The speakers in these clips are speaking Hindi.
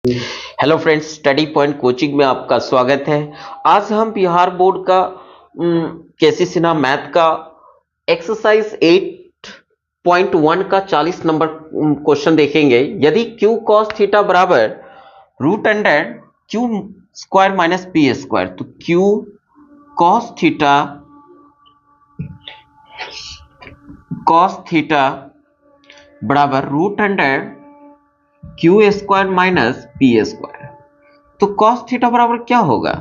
Hello friends, study point coaching में आपका स्वागत है। आज हम बिहार बोर्ड का केसी सिन्हा मैथ का एक्सरसाइज 8.1 का 40 नंबर क्वेश्चन देखेंगे। यदि q cos थीटा बराबर root under q square minus P square, तो q cos थीटा बराबर root under Q square minus P square, तो cos थीटा बराबर क्या होगा?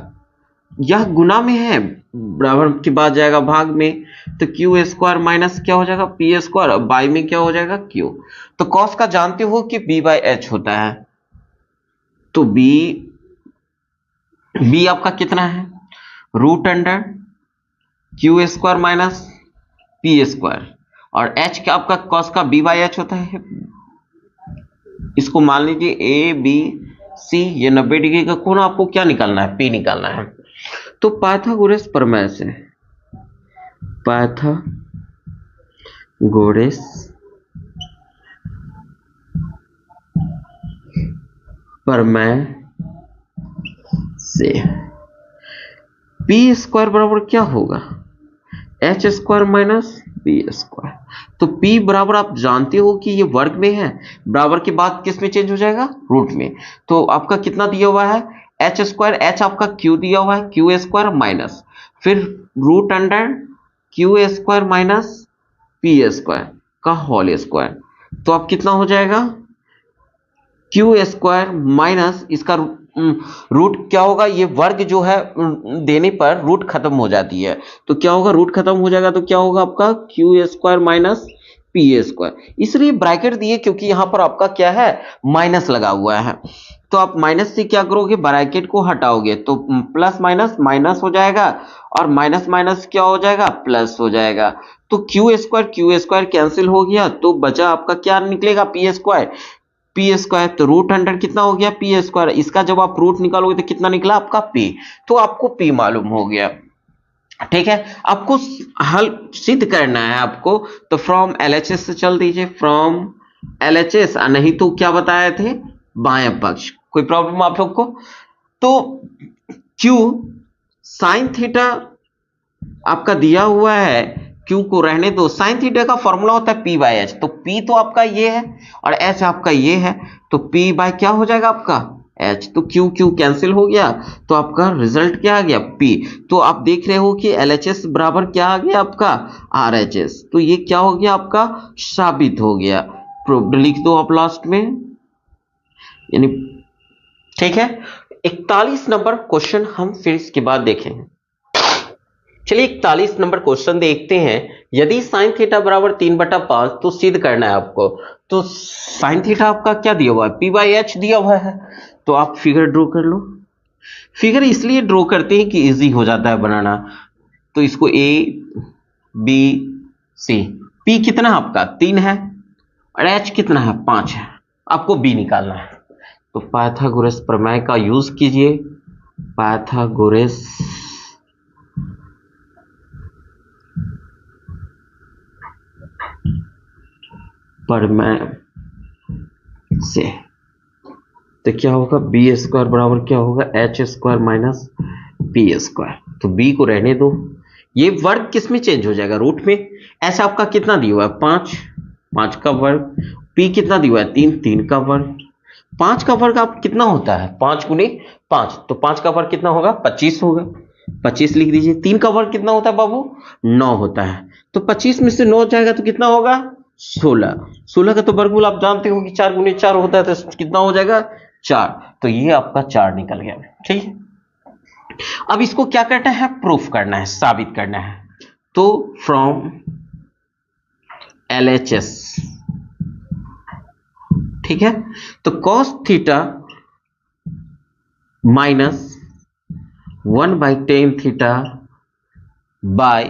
यह गुना में है, बराबर के बाद जाएगा भाग में, तो क्यू स्क्वायर माइनस क्या हो जाएगा पी स्क्वायर, और बाई में क्या हो जाएगा क्यू। तो cos का जानते हो कि बी बाई एच होता है, तो बी आपका कितना है root under Q square minus P square, और एच का आपका cos का बी बाई एच होता है। इसको मान लीजिए ए बी सी, ये 90 डिग्री का कोण, आपको क्या निकालना है? पी निकालना है। तो पाइथागोरस प्रमेय से, पाइथागोरस प्रमेय से पी स्क्वायर बराबर क्या होगा? H square minus P square. तो P बराबर आप जानते हो कि ये वर्ग में है, बराबर के बाद किस में चेंज हो जाएगा? रूट में। तो आपका कितना दिया हुआ है? एच स्क्वायर, एच आपका Q दिया हुआ है, क्यू स्क्वायर माइनस फिर root under Q square minus P square का होल स्क्वायर। तो अब कितना हो जाएगा? क्यू स्क्वायर माइनस इसका रूट क्या होगा? ये वर्ग जो है देने पर रूट खत्म हो जाती है, तो क्या होगा? रूट खत्म हो जाएगा तो क्या होगा आपका? Q square minus P square. इसलिए ब्रैकेट दिए क्योंकि यहां पर आपका क्या है? माइनस लगा हुआ है। तो आप माइनस से क्या करोगे? ब्रैकेट को हटाओगे तो प्लस माइनस माइनस हो जाएगा, और माइनस माइनस क्या हो जाएगा? प्लस हो जाएगा। तो क्यू स्क्वायर कैंसिल हो गया, तो बचा आपका क्या निकलेगा? P square. पी स्क्वायर तो रूट अंडर कितना हो गया? P square. इसका जब आप रूट निकालोगे तो कितना निकला आपका? पी। तो आपको पी मालूम हो गया, ठीक है। आपको हल सिद्ध करना है आपको, तो फ्रॉम एलएचएस से चल दीजिए, फ्रॉम एलएचएस, नहीं तो क्या बताए थे? बाएं पक्ष। कोई प्रॉब्लम आप लोग को? तो क्यू साइन थीटा आपका दिया हुआ है, क्यू को रहने दो। साइन थीटा का फॉर्मूला होता है पी बाई एच, तो पी तो आपका ये है और एच आपका ये है, तो पी बाई क्या हो जाएगा आपका? एच। तो क्यू क्यू कैंसिल हो गया, तो आपका रिजल्ट क्या आ गया? पी। तो आप देख रहे हो कि एल एच एस बराबर क्या आ गया आपका? R H S. तो ये क्या हो गया आपका? साबित हो गया। लिख दो आप लास्ट में, यानी ठीक है। 41 नंबर क्वेश्चन हम फिर इसके बाद देखेंगे। चलिए 41 नंबर क्वेश्चन देखते हैं। यदि साइन थीटा बराबर 3/5, तो सिद्ध करना है आपको। तो साइन थीटा आपका क्या दिया हुआ है? पी बाई एच दिया हुआ है। तो आप फिगर ड्रॉ कर लो। फिगर इसलिए ड्रॉ करते हैं कि इजी हो जाता है बनाना। तो इसको ए बी सी, पी कितना आपका? 3 है, और एच कितना है? 5 है। आपको बी निकालना है। तो पाइथागोरस प्रमेय का यूज कीजिए। पाइथागोरस प्रमेय से तो क्या होगा? बी स्क्वायर बराबर क्या होगा? H square minus P square. तो बी को रहने दो, ये वर्ग किस में चेंज हो जाएगा? रूट में। एच आपका कितना दिया हुआ है? 5, 5 का वर्ग। पी कितना दिया हुआ है? 3, 3 का वर्ग। 5 का वर्ग आप कितना होता है? 5 गुने 5, तो 5 का वर्ग कितना होगा? 25 होगा। 25 लिख दीजिए। 3 का वर्ग कितना होता है बाबू? 9 होता है। तो 25 में से 9 जाएगा तो कितना होगा? 16। 16 का तो वर्गमूल आप जानते हो कि 4 गुने 4 होता है, तो कितना हो जाएगा? 4। तो ये आपका 4 निकल गया, ठीक है। अब इसको क्या करना है? प्रूफ करना है, साबित करना है। तो फ्रॉम एलएचएस, ठीक है। तो cos theta minus 1/tan theta by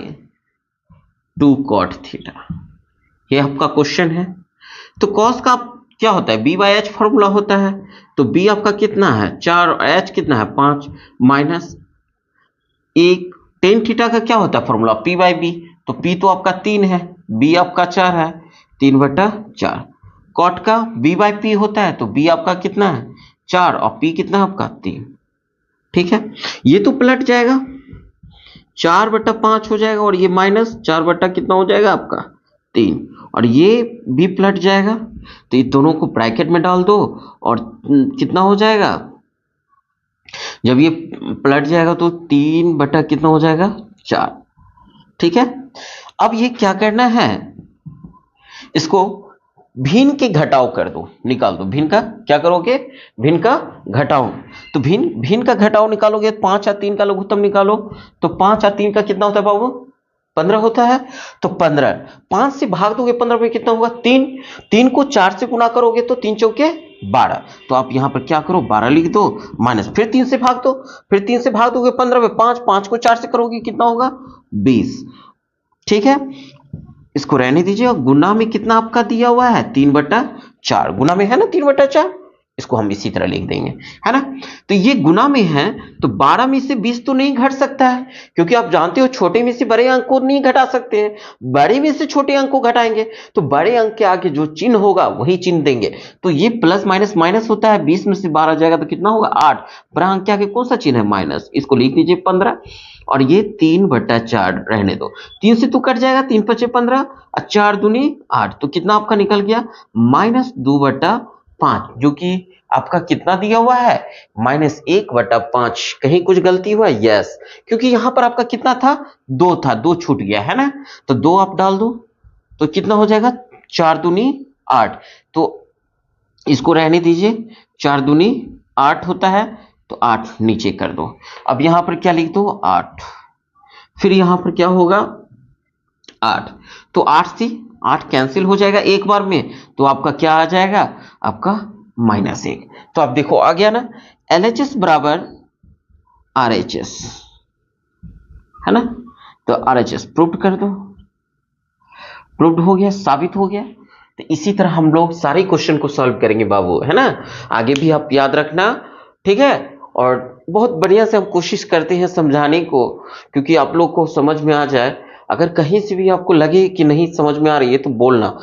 2 cot theta, ये आपका क्वेश्चन है। तो cos का क्या होता है? b बाई एच फॉर्मूला होता है। तो b आपका कितना है? 4, और h कितना है? 5, माइनस एक टेन थीटा का क्या होता है फॉर्मूला? p by B. तो p तो आपका 3 है, b आपका 4 है, 3/4। कॉट का b बाई पी होता है, तो b आपका कितना है? 4 और p कितना है आपका 3। ठीक है, ये तो पलट जाएगा, 4/5 हो जाएगा और ये माइनस 4 बटा कितना हो जाएगा आपका 3, और ये भी पलट जाएगा। तो ये दोनों को ब्रैकेट में डाल दो और कितना हो जाएगा, जब ये पलट जाएगा तो 3 बटा कितना हो जाएगा 4। ठीक है, अब ये क्या करना है, इसको भिन्न के घटाव कर दो, निकाल दो। भिन्न का क्या करोगे, भिन्न का घटाव। तो भिन्न का घटाव निकालोगे, 5 और 3 का लघुत्तम निकालो, तो 5 और 3 का कितना होता है बाबू, 15 होता है। तो 15, 5 से भाग दोगे 15 में कितना होगा 3, 3 को 4 से गुणा करोगे तो 3 चौके 12। तो आप यहां पर क्या करो, 12 लिख दो, माइनस फिर 3 से भाग दो, फिर 3 से भाग दोगे 15 में, 5, 5 को 4 से करोगे कितना होगा 20। ठीक है, इसको रहने दीजिए, और गुना में कितना आपका दिया हुआ है 3/4, गुना में है ना 3/4, इसको हम इसी तरह लिख देंगे, है ना। तो ये गुना में है, तो 12 में से 20 तो नहीं घट सकता है, क्योंकि आप जानते हो छोटे में से बड़े अंक को नहीं घटा सकते हैं, बड़े में से छोटे अंक को घटाएंगे तो बड़े अंक के आगे जो चिन्ह होगा वही चिन्ह देंगे। तो ये प्लस माइनस माइनस होता है, 20 में से 12 जाएगा तो कितना होगा 8, बड़ा अंक के आगे कौन सा चिन्ह है माइनस, इसको लिख दीजिए 15, और ये 3/4 रहने दो, 3 से तो कट जाएगा, 3 × 5 = 15 और 4 दूनी 8, तो कितना आपका निकल गया -2/5, जो कि आपका कितना दिया हुआ है -1/5। कहीं कुछ गलती हुआ, यस, क्योंकि यहां पर आपका कितना था 2 था, 2 छूट गया है ना, तो 2 आप डाल दो तो कितना हो जाएगा 4 दूनी 8, तो इसको रहने दीजिए, 4 दूनी 8 होता है, तो 8 नीचे कर दो। अब यहां पर क्या लिख दो 8, फिर यहां पर क्या होगा 8, तो 8 से 8 कैंसिल हो जाएगा एक बार में, तो आपका क्या आ जाएगा आपका -1। तो आप देखो आ गया ना, LHS बराबर RHS, है ना, तो RHS प्रूव कर दो, प्रूव्ड हो गया, साबित हो गया। तो इसी तरह हम लोग सारे क्वेश्चन को सॉल्व करेंगे बाबू, है ना, आगे भी आप याद रखना, ठीक है। और बहुत बढ़िया से हम कोशिश करते हैं समझाने को, क्योंकि आप लोग को समझ में आ जाए। अगर कहीं से भी आपको लगे कि नहीं समझ में आ रही है तो बोलना,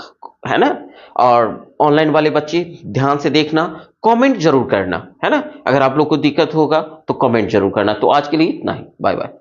है ना। और ऑनलाइन वाले बच्चे ध्यान से देखना, कमेंट जरूर करना, है ना। अगर आप लोग को दिक्कत होगा तो कमेंट जरूर करना। तो आज के लिए इतना ही, बाय बाय।